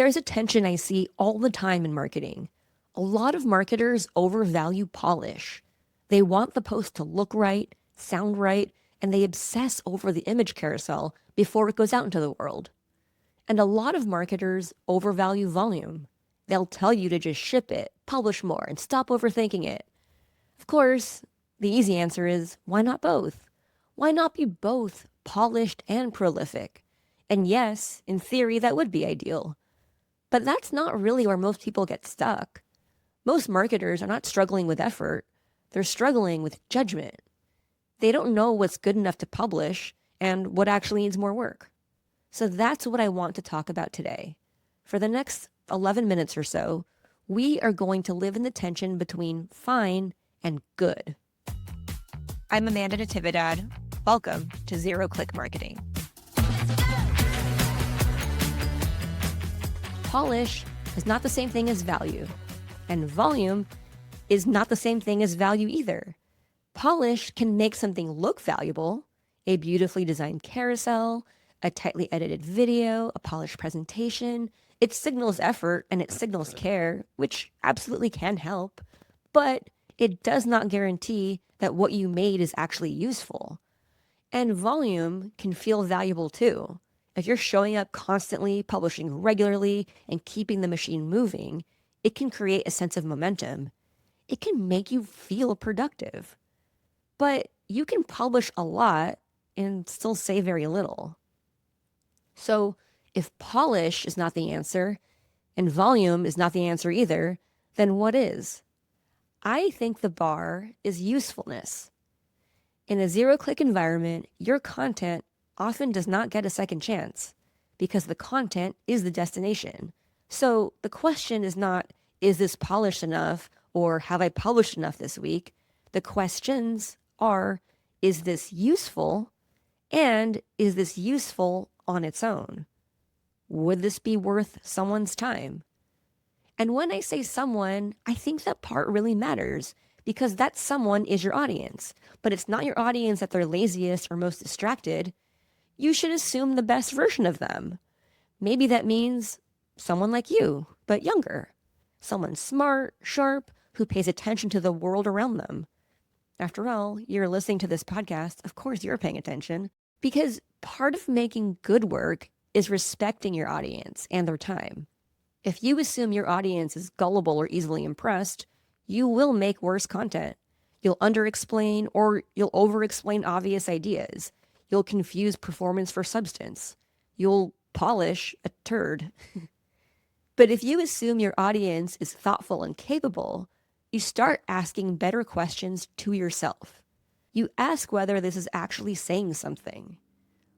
There's a tension I see all the time in marketing. A lot of marketers overvalue polish. They want the post to look right, sound right, and they obsess over the image carousel before it goes out into the world. And a lot of marketers overvalue volume. They'll tell you to just ship it, publish more, and stop overthinking it. Of course, the easy answer is why not both? Why not be both polished and prolific? And yes, in theory, that would be ideal. But that's not really where most people get stuck. Most marketers are not struggling with effort, they're struggling with judgment. They don't know what's good enough to publish and what actually needs more work. So that's what I want to talk about today. For the next 11 minutes or so, we are going to live in the tension between fine and good. I'm Amanda Natividad. Welcome to Zero Click Marketing. Polish is not the same thing as value, and volume is not the same thing as value either. Polish can make something look valuable, a beautifully designed carousel, a tightly edited video, a polished presentation. It signals effort and it signals care, which absolutely can help, but it does not guarantee that what you made is actually useful. And volume can feel valuable too. If you're showing up constantly, publishing regularly, and keeping the machine moving, it can create a sense of momentum. It can make you feel productive. But you can publish a lot and still say very little. So if polish is not the answer, and volume is not the answer either, then what is? I think the bar is usefulness. In a zero-click environment, your content often does not get a second chance because the content is the destination. So the question is not, is this polished enough or have I published enough this week? The questions are, is this useful? And is this useful on its own? Would this be worth someone's time? And when I say someone, I think that part really matters because that someone is your audience, but it's not your audience at their laziest or most distracted. You should assume the best version of them. Maybe that means someone like you, but younger. Someone smart, sharp, who pays attention to the world around them. After all, you're listening to this podcast, of course you're paying attention, because part of making good work is respecting your audience and their time. If you assume your audience is gullible or easily impressed, you will make worse content. You'll under-explain or you'll over-explain obvious ideas. You'll confuse performance for substance. You'll polish a turd. But if you assume your audience is thoughtful and capable, you start asking better questions to yourself. You ask whether this is actually saying something,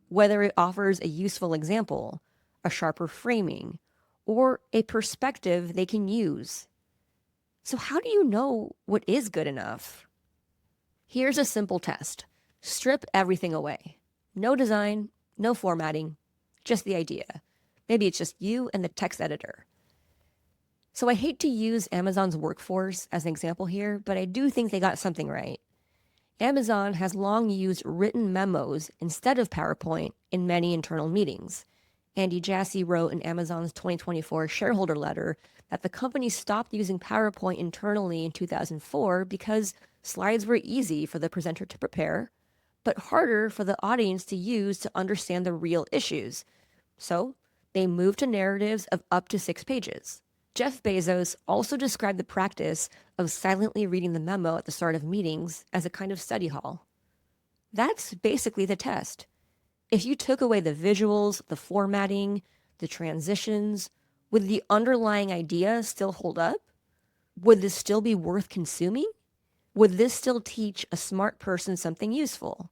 whether it offers a useful example, a sharper framing, or a perspective they can use. So how do you know what is good enough? Here's a simple test. Strip everything away. No design, no formatting, just the idea. Maybe it's just you and the text editor. So I hate to use Amazon's workforce as an example here, but I do think they got something right. Amazon has long used written memos instead of PowerPoint in many internal meetings. Andy Jassy wrote in Amazon's 2024 shareholder letter that the company stopped using PowerPoint internally in 2004 because slides were easy for the presenter to prepare, but harder for the audience to use to understand the real issues. So they moved to narratives of up to 6 pages. Jeff Bezos also described the practice of silently reading the memo at the start of meetings as a kind of study hall. That's basically the test. If you took away the visuals, the formatting, the transitions, would the underlying idea still hold up? Would this still be worth consuming? Would this still teach a smart person something useful?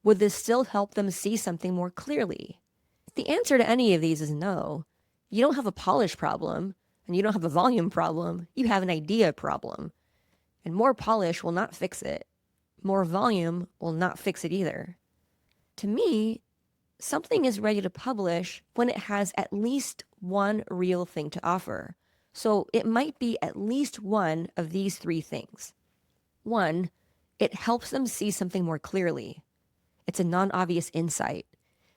Would this still help them see something more clearly? If the answer to any of these is no, you don't have a polish problem, and you don't have a volume problem, you have an idea problem. And more polish will not fix it. More volume will not fix it either. To me, something is ready to publish when it has at least one real thing to offer. So it might be at least one of these 3 things. 1, it helps them see something more clearly. It's a non-obvious insight.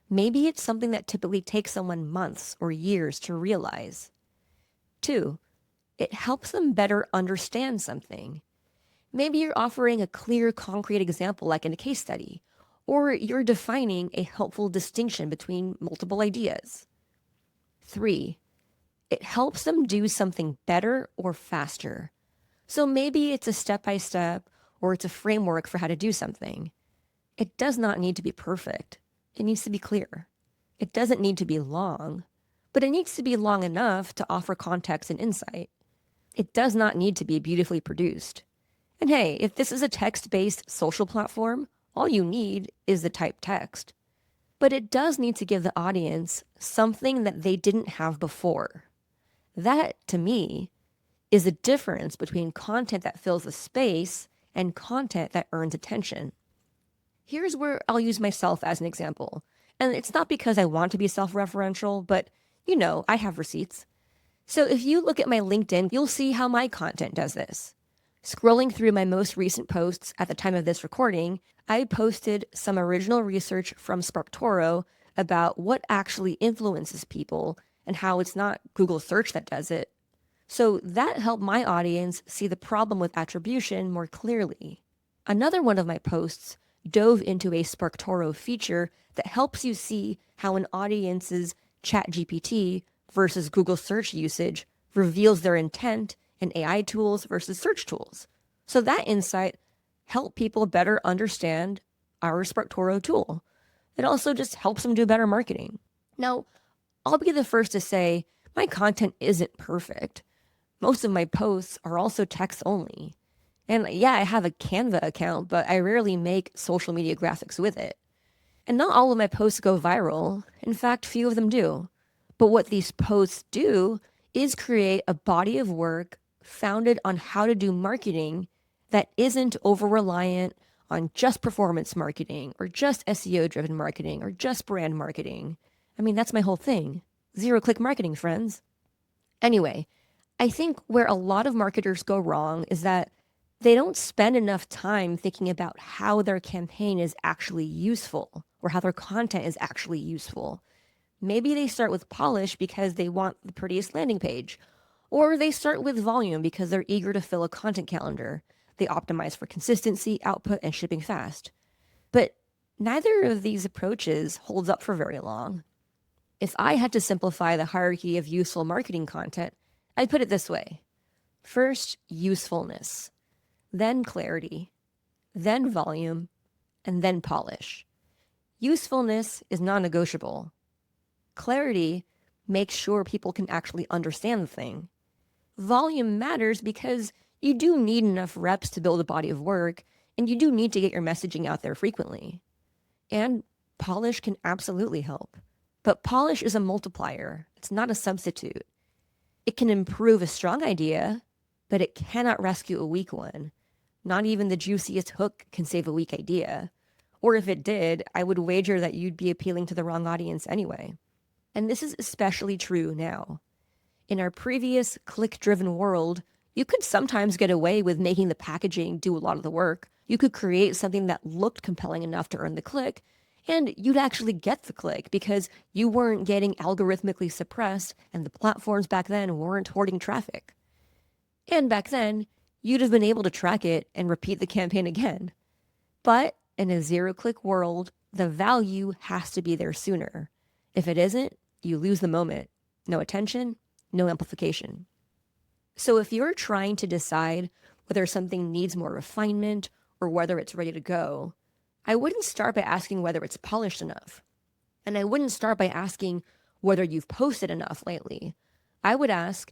Maybe it's something that typically takes someone months or years to realize. 2, it helps them better understand something. Maybe you're offering a clear, concrete example like in a case study, or you're defining a helpful distinction between multiple ideas. 3, it helps them do something better or faster. So maybe it's a step-by-step or it's a framework for how to do something. It does not need to be perfect. It needs to be clear. It doesn't need to be long, but it needs to be long enough to offer context and insight. It does not need to be beautifully produced. And hey, if this is a text-based social platform, all you need is the typed text. But it does need to give the audience something that they didn't have before. That, to me, is the difference between content that fills the space and content that earns attention. Here's where I'll use myself as an example. And it's not because I want to be self-referential, but I have receipts. So if you look at my LinkedIn, you'll see how my content does this. Scrolling through my most recent posts at the time of this recording, I posted some original research from SparkToro about what actually influences people and how it's not Google search that does it. So that helped my audience see the problem with attribution more clearly. Another one of my posts dove into a SparkToro feature that helps you see how an audience's ChatGPT versus Google search usage reveals their intent in AI tools versus search tools. So that insight helped people better understand our SparkToro tool. It also just helps them do better marketing. Now, I'll be the first to say my content isn't perfect. Most of my posts are also text only. And yeah, I have a Canva account, but I rarely make social media graphics with it. And not all of my posts go viral. In fact, few of them do. But what these posts do is create a body of work founded on how to do marketing that isn't over-reliant on just performance marketing or just SEO-driven marketing or just brand marketing. I mean, that's my whole thing. Zero-click marketing, friends. Anyway, I think where a lot of marketers go wrong is that they don't spend enough time thinking about how their campaign is actually useful or how their content is actually useful. Maybe they start with polish because they want the prettiest landing page, or they start with volume because they're eager to fill a content calendar. They optimize for consistency, output, and shipping fast. But neither of these approaches holds up for very long. If I had to simplify the hierarchy of useful marketing content, I'd put it this way. First, usefulness, then clarity, then volume, and then polish. Usefulness is non-negotiable. Clarity makes sure people can actually understand the thing. Volume matters because you do need enough reps to build a body of work, and you do need to get your messaging out there frequently. And polish can absolutely help. But polish is a multiplier. It's not a substitute. It can improve a strong idea, but it cannot rescue a weak one. Not even the juiciest hook can save a weak idea. Or if it did, I would wager that you'd be appealing to the wrong audience anyway. And this is especially true now. In our previous click-driven world, you could sometimes get away with making the packaging do a lot of the work. You could create something that looked compelling enough to earn the click, and you'd actually get the click because you weren't getting algorithmically suppressed and the platforms back then weren't hoarding traffic. And back then, you'd have been able to track it and repeat the campaign again. But in a zero-click world, the value has to be there sooner. If it isn't, you lose the moment. No attention, no amplification. So if you're trying to decide whether something needs more refinement or whether it's ready to go, I wouldn't start by asking whether it's polished enough. And I wouldn't start by asking whether you've posted enough lately. I would ask,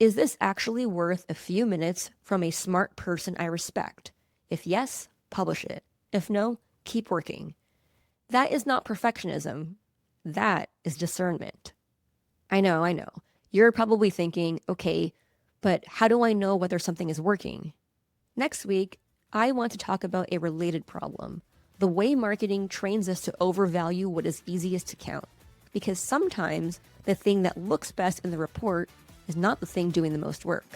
is this actually worth a few minutes from a smart person I respect? If yes, publish it. If no, keep working. That is not perfectionism. That is discernment. I know. You're probably thinking, okay, but how do I know whether something is working? Next week, I want to talk about a related problem. The way marketing trains us to overvalue what is easiest to count. Because sometimes the thing that looks best in the report is not the thing doing the most work.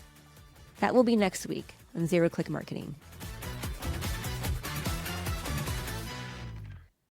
That will be next week on Zero Click Marketing.